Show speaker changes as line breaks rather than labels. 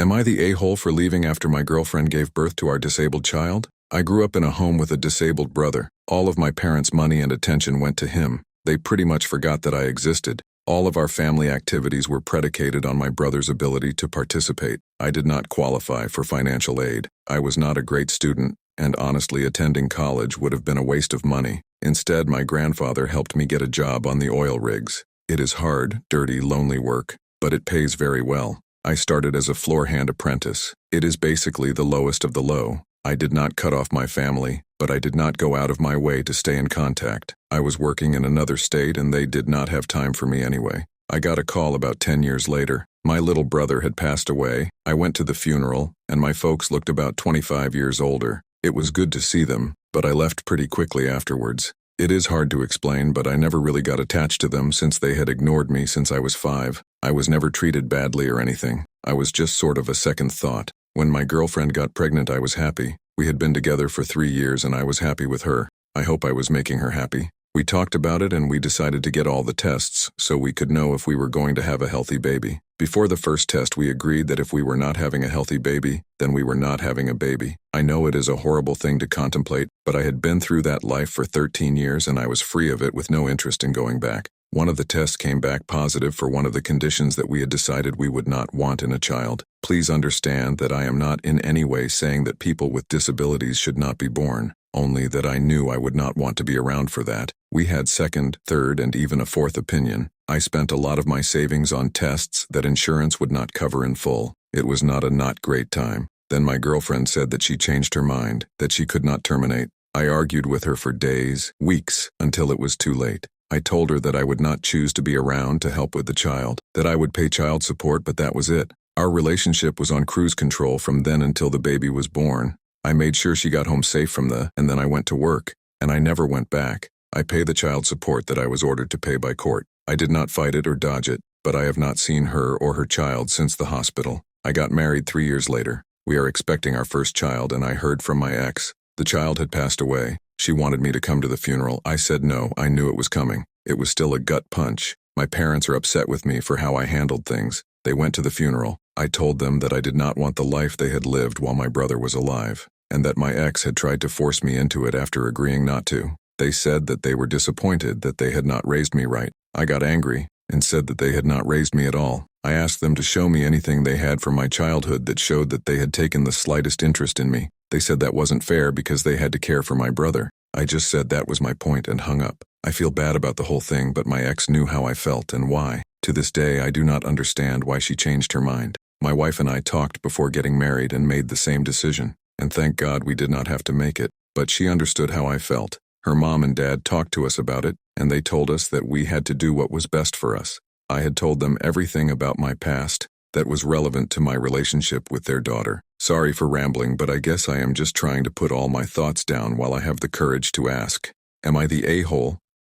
Am I the a-hole for leaving after my girlfriend gave birth to our disabled child? I grew up in a home with a disabled brother. All of my parents' money and attention went to him. They pretty much forgot that I existed. All of our family activities were predicated on my brother's ability to participate. I did not qualify for financial aid. I was not a great student, and honestly, attending college would have been a waste of money. Instead, my grandfather helped me get a job on the oil rigs. It is hard, dirty, lonely work, but it pays very well. I started as a floor hand apprentice. It is basically the lowest of the low. I did not cut off my family, but I did not go out of my way to stay in contact. I was working in another state and they did not have time for me anyway. I got a call about 10 years later. My little brother had passed away. I went to the funeral, and my folks looked about 25 years older. It was good to see them, but I left pretty quickly afterwards. It is hard to explain, but I never really got attached to them since they had ignored me since I was 5. I was never treated badly or anything. I was just sort of a second thought. When my girlfriend got pregnant, I was happy. We had been together for 3 years and I was happy with her. I hope I was making her happy. We talked about it and we decided to get all the tests so we could know if we were going to have a healthy baby. Before the first test, we agreed that if we were not having a healthy baby, then we were not having a baby. I know it is a horrible thing to contemplate, but I had been through that life for 13 years and I was free of it with no interest in going back. One of the tests came back positive for one of the conditions that we had decided we would not want in a child. Please understand that I am not in any way saying that people with disabilities should not be born, only that I knew I would not want to be around for that. We had second, third, and even a fourth opinion. I spent a lot of my savings on tests that insurance would not cover in full. It was not a not great time. Then my girlfriend said that she changed her mind, that she could not terminate. I argued with her for days, weeks, until it was too late. I told her that I would not choose to be around to help with the child, that I would pay child support, but that was it. Our relationship was on cruise control from then until the baby was born. I made sure she got home safe and then I went to work, and I never went back. I pay the child support that I was ordered to pay by court. I did not fight it or dodge it, but I have not seen her or her child since the hospital. I got married 3 years later. We are expecting our first child, and I heard from my ex. The child had passed away. She wanted me to come to the funeral. I said no. I knew it was coming. It was still a gut punch. My parents are upset with me for how I handled things. They went to the funeral. I told them that I did not want the life they had lived while my brother was alive, and that my ex had tried to force me into it after agreeing not to. They said that they were disappointed that they had not raised me right. I got angry and said that they had not raised me at all. I asked them to show me anything they had from my childhood that showed that they had taken the slightest interest in me. They said that wasn't fair because they had to care for my brother. I just said that was my point and hung up. I feel bad about the whole thing, but my ex knew how I felt and why. To this day, I do not understand why she changed her mind. My wife and I talked before getting married and made the same decision, and thank God we did not have to make it, but she understood how I felt. Her mom and dad talked to us about it, and they told us that we had to do what was best for us. I had told them everything about my past that was relevant to my relationship with their daughter. Sorry for rambling, but I guess I am just trying to put all my thoughts down while I have the courage to ask. Am I the a-hole